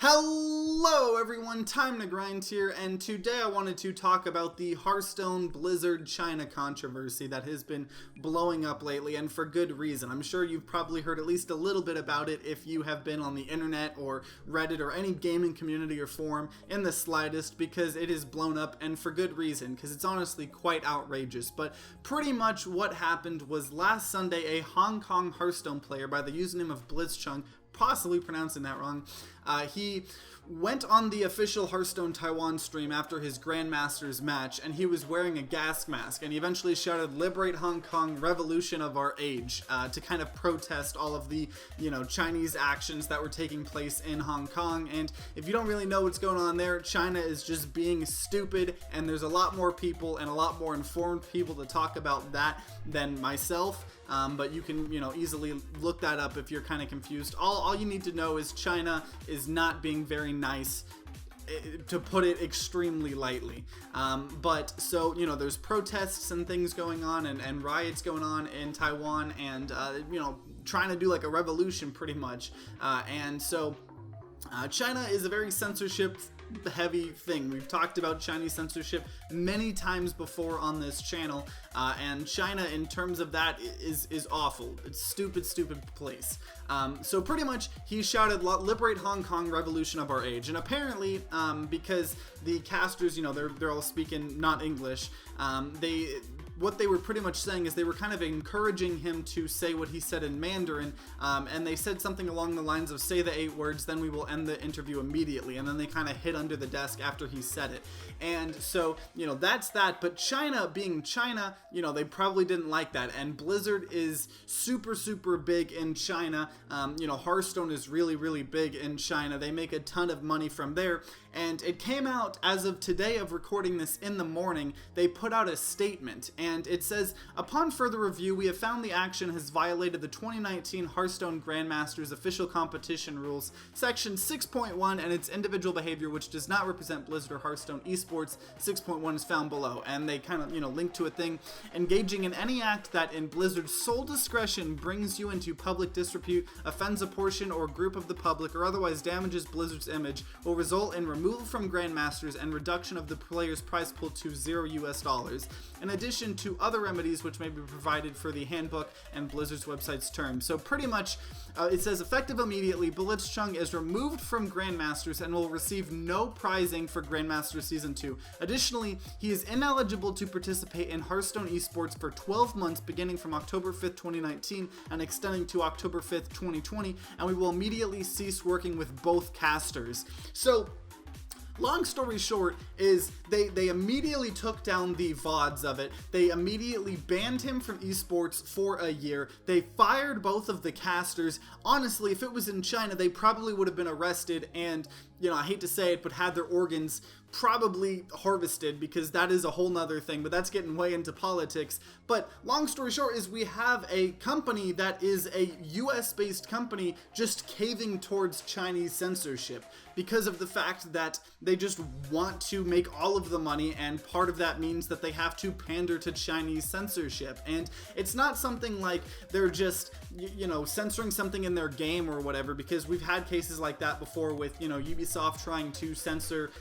Hello everyone, TimeToGrind here, and today I wanted to talk about the Hearthstone Blizzard China controversy that has been blowing up lately, and for good reason. I'm sure you've probably heard at least a little bit about it if you have been on the internet or Reddit or any gaming community or forum in the slightest, because it is blown up, and for good reason, because it's honestly quite outrageous. But pretty much what happened was last Sunday, a Hong Kong Hearthstone player by the username of Blitzchung, possibly pronouncing that wrong, he went on the official Hearthstone Taiwan stream after his Grandmasters match, and he was wearing a gas mask, and he eventually shouted, "Liberate Hong Kong, revolution of our age," to kind of protest all of the, Chinese actions that were taking place in Hong Kong. And if you don't really know what's going on there, China is just being stupid, and there's a lot more people and a lot more informed people to talk about that than myself. But you can, easily look that up if you're kind of confused. All you need to know is China is not being very nice, to put it extremely lightly. So, there's protests and things going on and riots going on in Taiwan and, trying to do like a revolution pretty much. China is a very censorship heavy thing. We've talked about Chinese censorship many times before on this channel, and China in terms of that is awful. It's stupid place. So pretty much he shouted, "Liberate Hong Kong, revolution of our age." And apparently, because the casters, they're all speaking not English, what they were pretty much saying is they were kind of encouraging him to say what he said in Mandarin, and they said something along the lines of, "Say the 8 words, then we will end the interview immediately," and then they kind of hid under the desk after he said it. And so, that's that. But China being China, they probably didn't like that, and Blizzard is super big in China. Hearthstone is really big in China. They make a ton of money from there, and it came out as of today of recording this in the morning. They put out a statement, and it says, "Upon further review, we have found the action has violated the 2019 Hearthstone Grandmasters official competition rules, section 6.1, and its individual behavior which does not represent Blizzard or Hearthstone eSports. 6.1 is found below." And they kind of, link to a thing, "Engaging in any act that in Blizzard's sole discretion brings you into public disrepute, offends a portion or group of the public, or otherwise damages Blizzard's image, will result in removal from Grandmasters and reduction of the player's prize pool to $0 in addition to other remedies which may be provided for the handbook and Blizzard's website's terms." So pretty much, it says, "Effective immediately, Blitzchung is removed from Grandmasters and will receive no prizing for Grandmasters Season 2. Additionally, he is ineligible to participate in Hearthstone eSports for 12 months beginning from October 5th, 2019 and extending to October 5th, 2020, and we will immediately cease working with both casters." So, long story short is they immediately took down the VODs of it. They immediately banned him from esports for a year. They fired both of the casters. Honestly, if it was in China, they probably would have been arrested and, I hate to say it, but had their organs probably harvested, because that is a whole nother thing, but that's getting way into politics. But long story short is we have a company that is a US based company just caving towards Chinese censorship because of the fact that they just want to make all of the money, and part of that means that they have to pander to Chinese censorship. And it's not something like they're just censoring something in their game or whatever, because we've had cases like that before with Ubisoft trying to censor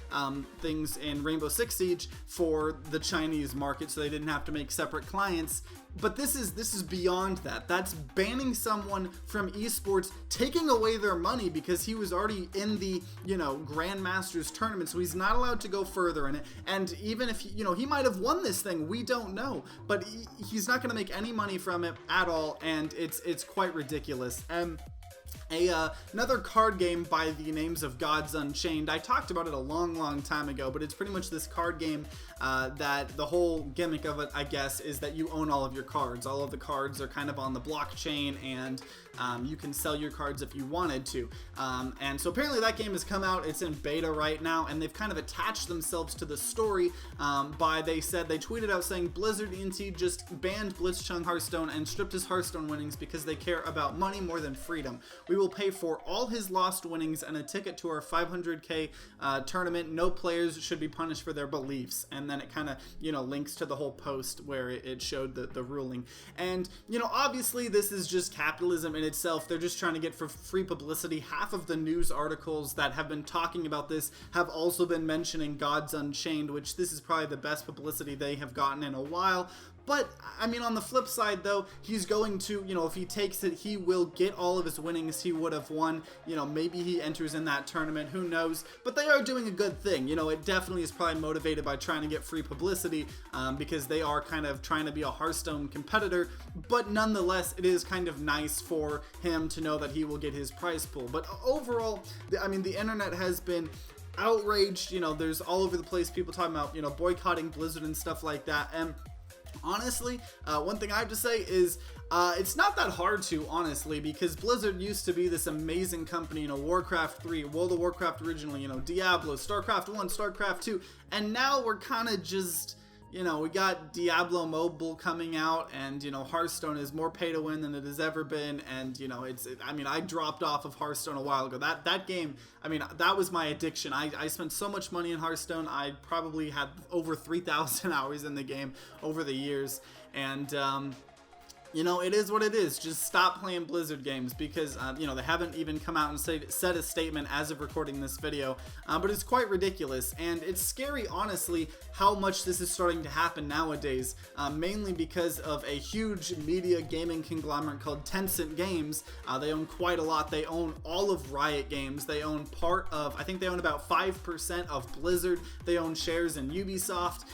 things in Rainbow Six Siege for the Chinese market so they didn't have to make separate clients. But this is beyond that. That's banning someone from esports, taking away their money because he was already in the, Grandmasters tournament, so he's not allowed to go further in it. And even if, he might have won this thing, we don't know. But he's not going to make any money from it at all, and it's quite ridiculous. Another card game by the names of Gods Unchained. I talked about it a long time ago, but it's pretty much this card game that the whole gimmick of it, I guess, is that you own all of your cards. All of the cards are kind of on the blockchain, and you can sell your cards if you wanted to. And so apparently that game has come out. It's in beta right now, and they've kind of attached themselves to the story they tweeted out saying, "Blizzard Inc. just banned Blitzchung Hearthstone and stripped his Hearthstone winnings because they care about money more than freedom. We will pay for all his lost winnings and a ticket to our 500k tournament. No players should be punished for their beliefs. And then it kind of, you know, links to the whole post where it showed the ruling. And, you know, obviously this is just capitalism in itself. They're just trying to get for free publicity. Half of the news articles that have been talking about this have also been mentioning Gods Unchained, which this is probably the best publicity they have gotten in a while. But, I mean, on the flip side, though, he's going to, you know, if he takes it, he will get all of his winnings he would have won. You know, maybe he enters in that tournament, who knows? But they are doing a good thing. You know, it definitely is probably motivated by trying to get free publicity because they are kind of trying to be a Hearthstone competitor. But nonetheless, it is kind of nice for him to know that he will get his prize pool. But overall, I mean, the internet has been outraged. You know, there's all over the place people talking about, you know, boycotting Blizzard and stuff like that. And honestly, one thing I have to say is it's not that hard to, honestly, because Blizzard used to be this amazing company, you know, Warcraft 3, World of Warcraft originally, you know, Diablo, StarCraft 1, StarCraft 2, and now we're kind of just, you know, we got Diablo Mobile coming out, and, you know, Hearthstone is more pay to win than it has ever been, and, you know, I mean, I dropped off of Hearthstone a while ago. That game, I mean, that was my addiction. I spent so much money in Hearthstone. I probably had over 3,000 hours in the game over the years, and, you know, it is what it is. Just stop playing Blizzard games because, you know, they haven't even come out and said a statement as of recording this video, but it's quite ridiculous, and it's scary, honestly, how much this is starting to happen nowadays, mainly because of a huge media gaming conglomerate called Tencent Games. They own quite a lot. They own all of Riot Games. They own part of, I think they own about 5% of Blizzard. They own shares in Ubisoft,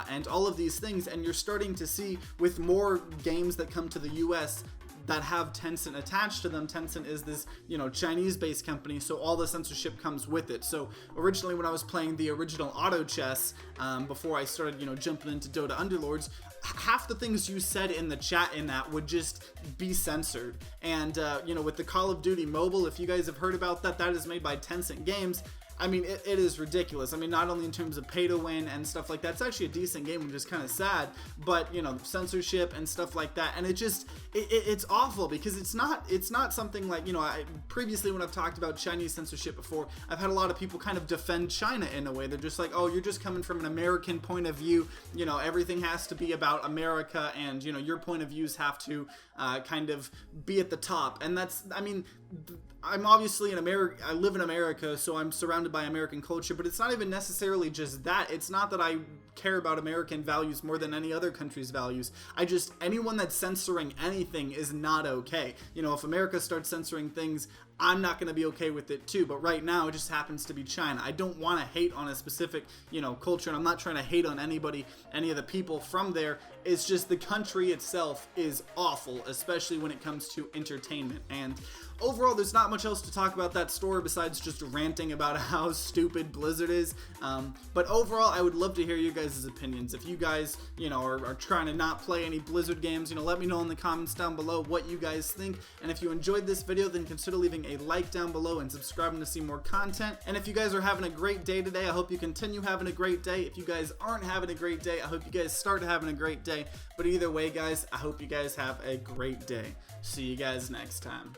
and all of these things, and you're starting to see with more games that come to the US that have Tencent attached to them. Tencent is this, you know, Chinese-based company, so all the censorship comes with it. So originally when I was playing the original auto chess, before I started, you know, jumping into Dota Underlords, half the things you said in the chat in that would just be censored. And, you know, with the Call of Duty Mobile, if you guys have heard about that, that is made by Tencent Games. I mean, it is ridiculous. I mean, not only in terms of pay to win and stuff like that, it's actually a decent game, which is kind of sad, but, you know, censorship and stuff like that, and it's awful because it's not something like, you know, previously when I've talked about Chinese censorship before, I've had a lot of people kind of defend China in a way. They're just like, oh, you're just coming from an American point of view, you know, everything has to be about America, and, you know, your point of views have to kind of be at the top. And that's, I mean, I'm obviously in America, I live in America, so I'm surrounded by American culture, but it's not even necessarily just that. It's not that I care about American values more than any other country's values. Anyone that's censoring anything is not okay. You know, if America starts censoring things, I'm not going to be okay with it too, but right now it just happens to be China. I don't want to hate on a specific, you know, culture, and I'm not trying to hate on anybody, any of the people from there. It's just the country itself is awful, especially when it comes to entertainment. And overall, there's not much else to talk about that story besides just ranting about how stupid Blizzard is. But overall, I would love to hear you guys' opinions. If you guys, you know, are trying to not play any Blizzard games, you know, let me know in the comments down below what you guys think. And if you enjoyed this video, then consider leaving a like down below and subscribing to see more content. And if you guys are having a great day today, I hope you continue having a great day. If you guys aren't having a great day, I hope you guys start having a great day. But either way, guys, I hope you guys have a great day. See you guys next time.